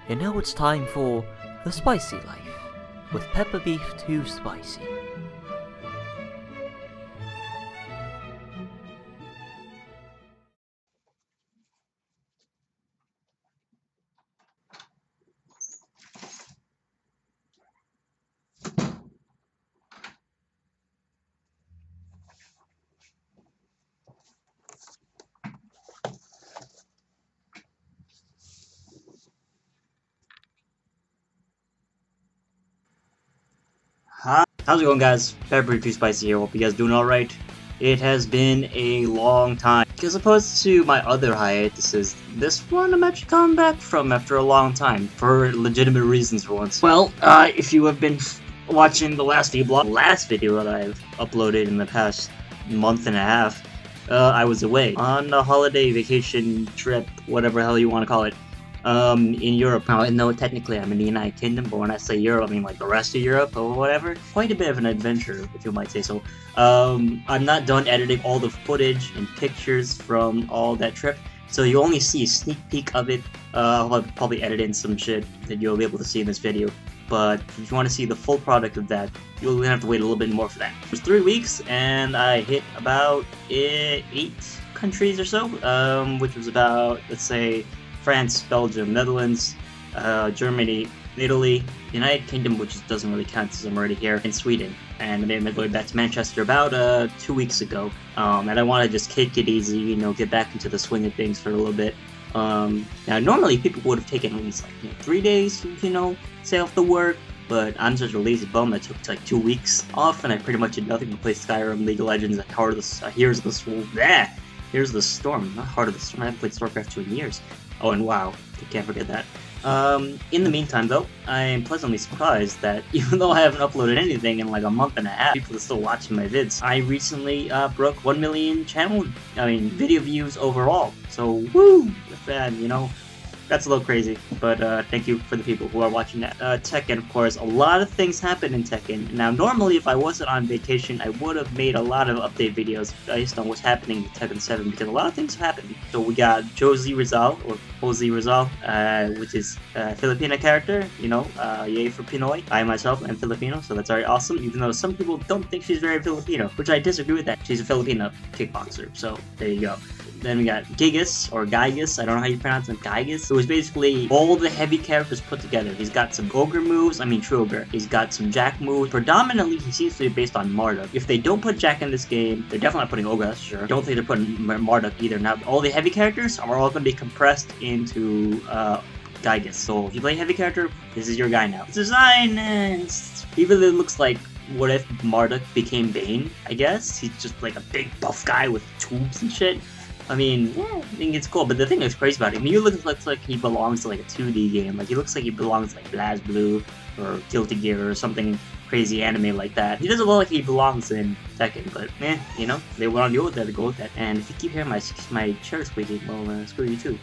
And now it's time for The Spicy Life, with pepper beef too spicy. Hi, how's it going, guys? Pepper too spicy here. Hope you guys doing alright. It has been a long time. As opposed to my other hiatuses, this one I'm actually coming back from after a long time, for legitimate reasons for once. Well, if you have been watching the last video that I've uploaded in the past month and a half, I was away on a holiday vacation trip, whatever the hell you want to call it. In Europe. Now, no, technically I'm in the United Kingdom, but when I say Europe, I mean like the rest of Europe or whatever. Quite a bit of an adventure, if you might say so. I'm not done editing all the footage and pictures from all that trip, so you only see a sneak peek of it. I'll probably edit in some shit that you'll be able to see in this video. But if you want to see the full product of that, you'll have to wait a little bit more for that. It was 3 weeks, and I hit about 8 countries or so, which was about, let's say, France, Belgium, Netherlands, Germany, Italy, United Kingdom, which doesn't really count since I'm already here, and Sweden. And I made my way back to Manchester about 2 weeks ago. And I want to just take it easy, you know, get back into the swing of things for a little bit. Now, normally people would have taken at least like 3 days, you know, say off the work. But I'm such a lazy bum that took like 2 weeks off, and I pretty much did nothing but play Skyrim, League of Legends, and Heart of the Here's the Storm, not Heart of the Storm. I haven't played StarCraft 2 in years. Oh, and WoW, I can't forget that. In the meantime, though, I am pleasantly surprised that even though I haven't uploaded anything in like a month and a half, people are still watching my vids. I recently broke 1 million video views overall. So, woo! Fan, you know. That's a little crazy, but thank you for the people who are watching that. Tekken, of course, a lot of things happen in Tekken. Now, normally, if I wasn't on vacation, I would have made a lot of update videos based on what's happening in Tekken 7, because a lot of things have happened. So we got Josie Rizal, or Jose Rizal, which is a Filipino character, you know, yay for Pinoy. I myself am Filipino, so that's very awesome, even though some people don't think she's very Filipino, which I disagree with that. She's a Filipino kickboxer, so there you go. Then we got Gigas, or Gygas, I don't know how you pronounce him, Gygas. It was basically all the heavy characters put together. He's got some Ogre moves, true Ogre. He's got some Jack moves. Predominantly, he seems to be based on Marduk. If they don't put Jack in this game, they're definitely not putting Ogre, that's sure. Don't think they're putting Marduk either. Now, all the heavy characters are all going to be compressed into Gygas. So if you play heavy character, this is your guy now. Design, he really looks like, what if Marduk became Bane, I guess? He's just like a big buff guy with tubes and shit. I mean, yeah, I think it's cool, but the thing that's crazy about him, he looks like he belongs to like a 2D game. Like, he looks like he belongs to like BlazBlue or Guilty Gear or something crazy anime like that. He doesn't look like he belongs in Tekken, but you know, they went on the old there to go with that. And if you keep hearing my chair squeaking, well, screw you too.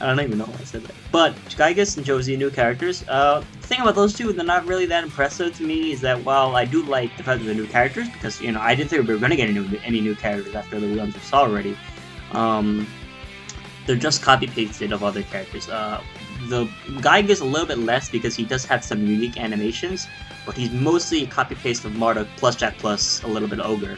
I don't even know why I said that. But Gygas and Josie, new characters. The thing about those two, they're not really that impressive to me, is that while I do like the fact that they're new characters, because, you know, I didn't think we were going to get any new characters after the ones we saw already. They're just copy-pasted of other characters. The Gygas a little bit less because he does have some unique animations, but he's mostly a copy-paste of Marduk plus Jack plus a little bit of Ogre.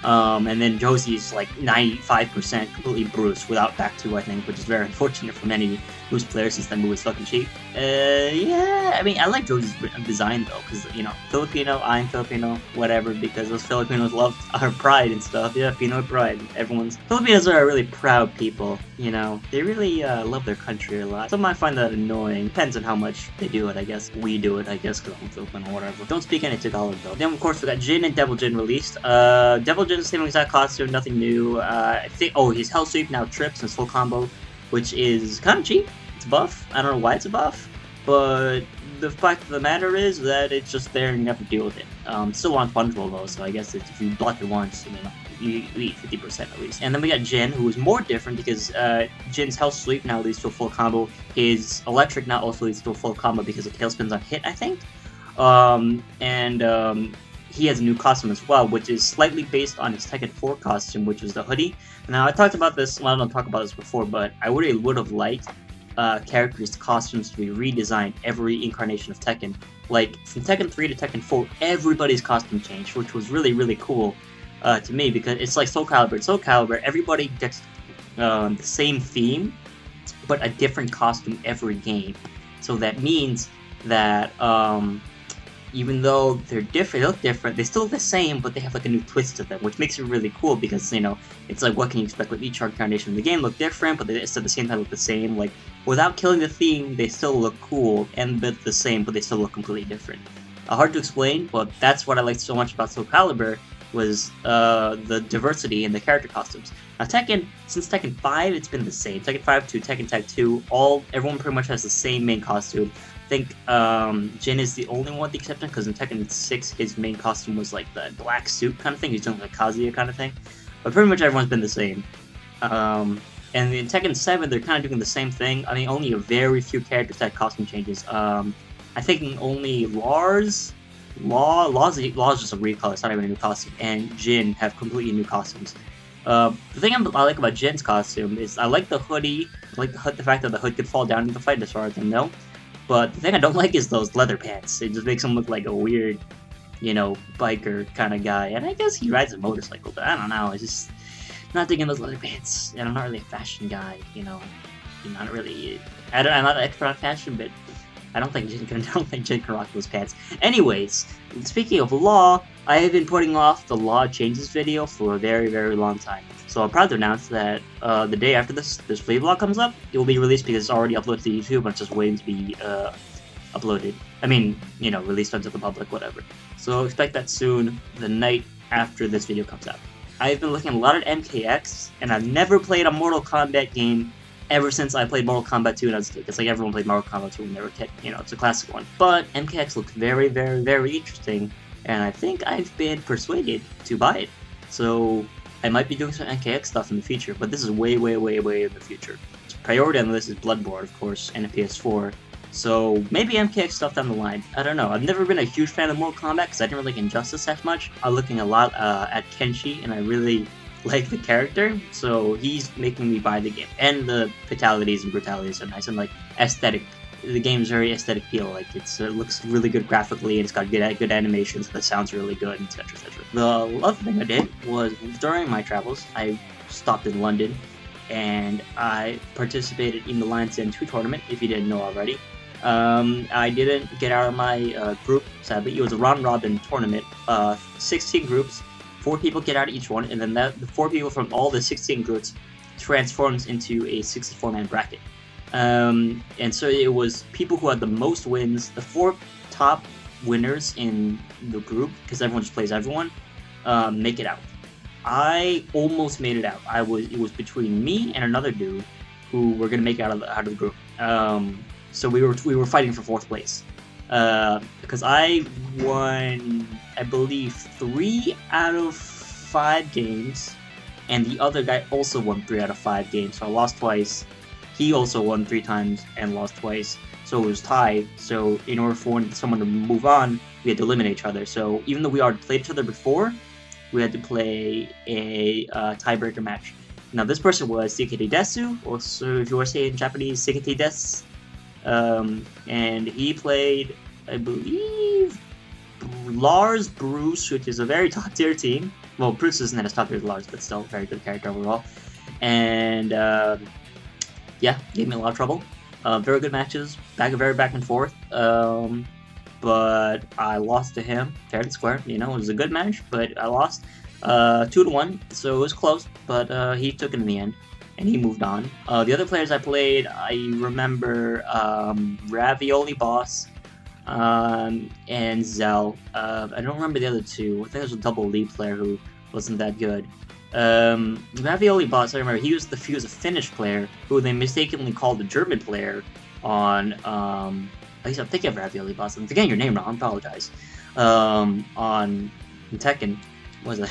And then Josie's like 95% completely Bruce without back 2, I think, which is very unfortunate for many Bruce players since that move is fucking cheap. Yeah, I mean, I like Josie's design though, because, you know, Filipino, I'm Filipino, whatever, because those Filipinos love our pride and stuff. Yeah, Pinoy pride. Filipinos are a really proud people, you know. They really love their country a lot. Some might find that annoying. Depends on how much they do it, I guess. We do it, I guess, because I'm Filipino or whatever. Don't speak any Tagalog though. Then, of course, we got Jin and Devil Jin released. Devil Jin's the same exact costume, nothing new. I think, oh, his Hell Sweep now trips and full combo, which is kind of cheap. It's a buff. I don't know why it's a buff, but the fact of the matter is that it's just there and you have to deal with it. Still on fun roll though, so I guess if you block it once, you eat 50% at least. And then we got Jin, who is more different because Jin's Hell Sweep now leads to a full combo. His Electric now also leads to a full combo because of Tailspins on hit, I think. He has a new costume as well, which is slightly based on his Tekken 4 costume, which was the hoodie. Now, I talked about this, well, I don't talk about this before, but I really would have liked characters' costumes to be redesigned every incarnation of Tekken. Like, from Tekken 3 to Tekken 4, everybody's costume changed, which was really, really cool to me, because it's like Soul Calibur. In Soul Calibur, everybody gets the same theme, but a different costume every game. So that means that even though they're different, they look different, they still look the same, but they have like a new twist to them, which makes it really cool, because, you know, it's like, what can you expect with each incarnation of the game? Look different, but they still at the same time look the same. Like, without killing the theme, they still look cool, and the same, but they still look completely different. Hard to explain, but that's what I liked so much about Soul Calibur, was the diversity in the character costumes. Now Tekken, since Tekken 5, it's been the same. Tekken 5 to Tekken Tag 2, everyone pretty much has the same main costume. I think Jin is the only one with the exception, because in Tekken 6, his main costume was like the black suit kind of thing. He's doing like Kazuya kind of thing. But pretty much everyone's been the same. And in Tekken 7, they're kind of doing the same thing. I mean, only a very few characters had costume changes. I think only Law's just a recolor, it's not even a new costume, and Jin have completely new costumes. The thing I like about Jin's costume is I like the hoodie, I like the fact that the hood could fall down in the fight as far as I know, but the thing I don't like is those leather pants. It just makes him look like a weird, you know, biker kind of guy, and I guess he rides a motorcycle, but I don't know, it's just not digging those leather pants, and I'm not really a fashion guy, you know, I'm not really, I'm not an expert on fashion, but I don't think Jin can rock those pants. Anyways, speaking of Law, I have been putting off the Law changes video for a very, very long time. So I'm proud to announce that the day after this vlog comes up, it will be released because it's already uploaded to YouTube and it's just waiting to be uploaded. I mean, you know, released onto the public, whatever. So expect that soon, the night after this video comes out. I've been looking a lot at MKX, and I've never played a Mortal Kombat game ever since I played Mortal Kombat 2 when I was a kid. It's like everyone played Mortal Kombat 2 when they were a kid, you know, it's a classic one. But MKX looks very, very, very interesting, and I think I've been persuaded to buy it. So I might be doing some MKX stuff in the future, but this is way, way, way, way in the future. Priority on the list is Bloodborne, of course, and a PS4. So maybe MKX stuff down the line. I don't know. I've never been a huge fan of Mortal Kombat because I didn't really like Injustice that much. I'm looking a lot at Kenshi, and I really like the character, so he's making me buy the game. And the fatalities and brutalities are nice, and like aesthetic. The game's very aesthetic feel, like it looks really good graphically, and it's got good animations, and the sound's really good, etc, etc. The other thing I did was, during my travels, I stopped in London, and I participated in the Lions Den 2 tournament, if you didn't know already. I didn't get out of my group, sadly. It was a round-robin tournament, 16 groups, 4 people get out of each one, and then the 4 people from all the 16 groups transforms into a 64-man bracket. And so it was people who had the most wins, the 4 top winners in the group, because everyone just plays everyone, make it out. I almost made it out. It was between me and another dude who were gonna make it out of the group. So we were fighting for 4th place. Because I won, I believe, 3 out of 5 games, and the other guy also won 3 out of 5 games, so I lost twice. He also won 3 times and lost twice, so it was tied. So in order for someone to move on, we had to eliminate each other. So even though we already played each other before, we had to play a tiebreaker match. Now this person was Sekete Desu, also if you want to say in Japanese, Sekete Desu. And he played, I believe, Lars Bruce, which is a very top tier team. Well, Bruce isn't as top tier as Lars, but still a very good character overall. And yeah, gave me a lot of trouble. Very good matches, very back and forth. But I lost to him fair and square. You know, it was a good match, but I lost 2-1, so it was close. But he took it in the end, and he moved on. The other players I played, I remember Ravioli Boss and Zell. I don't remember the other 2. I think there was a double lead player who wasn't that good. Ravioli Boss, I remember he was a Finnish player who they mistakenly called a German player on. At least I'm thinking of Ravioli Boss. I'm forgetting your name wrong. I apologize. On Tekken, what was it?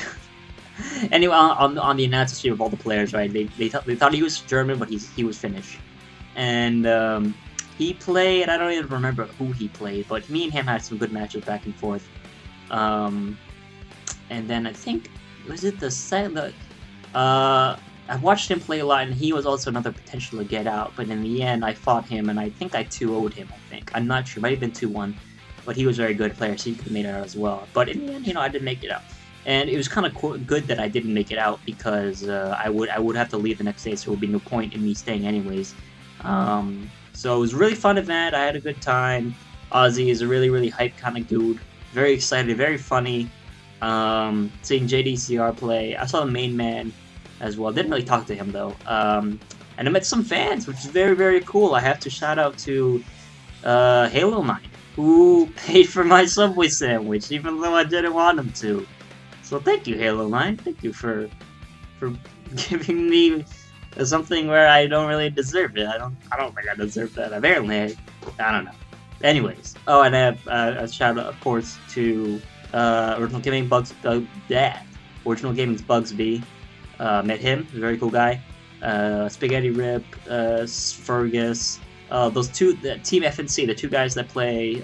Anyway, on the analysis sheet of all the players, right? They thought he was German, but he was Finnish, and he played. I don't even remember who he played, but me and him had some good matches back and forth. And then I think was it the I watched him play a lot, and he was also another potential to get out, but in the end, I fought him, and I think I 2-0'd him, I think. I'm not sure, it might have been 2-1, but he was a very good player, so he could have made it out as well. But in the end, you know, I didn't make it out. And it was kind of good that I didn't make it out, because I would have to leave the next day, so there would be no point in me staying anyways. So it was a really fun event, I had a good time. Ozzy is a really, really hype kind of dude. Very excited, very funny. Seeing JDCR play. I saw the main man as well. Didn't really talk to him though. And I met some fans, which is very, very cool. I have to shout out to April-May'15, who paid for my Subway sandwich, even though I didn't want him to. So thank you, April-May'15. Thank you for giving me something where I don't really deserve it. I don't think I deserve that. Apparently, I don't know. Anyways, oh, and I have a shout out, of course, to Original Gaming Original Gaming's Bugsby. Met him, he's a very cool guy. Spaghetti Rip, Fergus, those two, Team FNC, the two guys that play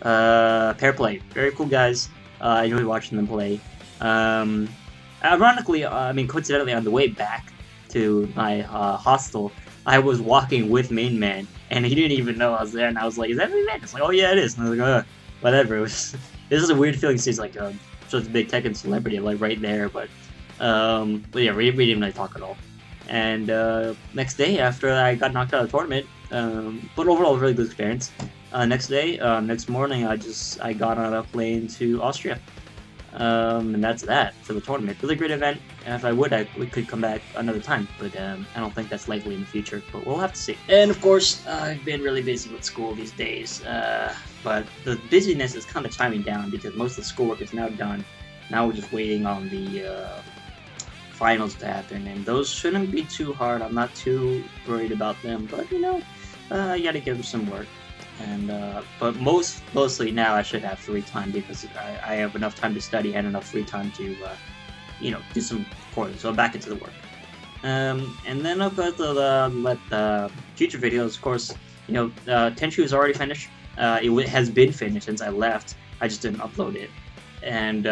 Pair Play. Very cool guys. I enjoy watching them play. Ironically, I mean, coincidentally, on the way back to my hostel, I was walking with Main Man, and he didn't even know I was there, and I was like, is that Main Man? It's like, oh yeah, it is. And I was like, whatever. This is a weird feeling, he's like such a big Tekken celebrity, like right there, but yeah, we didn't really talk at all. And next day, after I got knocked out of the tournament, but overall, really good experience. Next day, next morning, I got on a plane to Austria. And that's that for the tournament. Really great event. And if I would, we could come back another time, but I don't think that's likely in the future, but we'll have to see. And of course, I've been really busy with school these days, but the busyness is kind of chiming down because most of the schoolwork is now done. Now we're just waiting on the finals to happen, and those shouldn't be too hard. I'm not too worried about them, but you know, you gotta give them some work. And but mostly now I should have free time because I have enough time to study and enough free time to you know, do some recording. So I'm back into the work. And then of course the future videos, of course, you know, Tenchu is already finished. It has been finished since I left. I just didn't upload it, and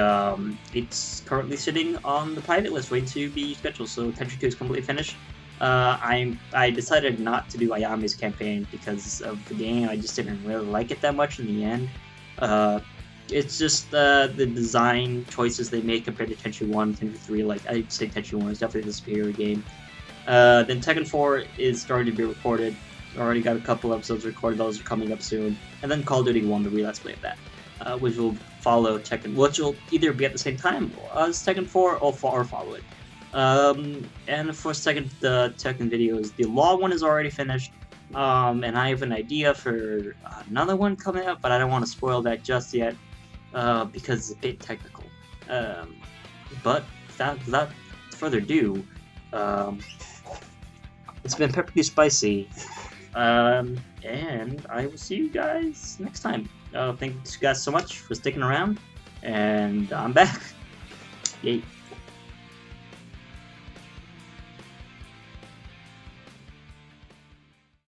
it's currently sitting on the private list waiting to be scheduled. So Tenchu 2 is completely finished. I decided not to do Ayame's campaign because of the game. I just didn't really like it that much in the end. It's just the design choices they make compared to Tenchu 1, Tenchu 3. Like, I'd say Tenchu 1 is definitely the superior game. Then Tekken 4 is starting to be recorded. Already got a couple episodes recorded. Those are coming up soon. And then Call of Duty 1, the Let's Play of that, which will follow Tekken, which will either be at the same time as Tekken 4 or follow it. And for the Tekken videos, the Law one is already finished, and I have an idea for another one coming up, but I don't want to spoil that just yet, because it's a bit technical. But without further ado, it's been Pepper Spicy, and I will see you guys next time. Thank you guys so much for sticking around, and I'm back. Yay.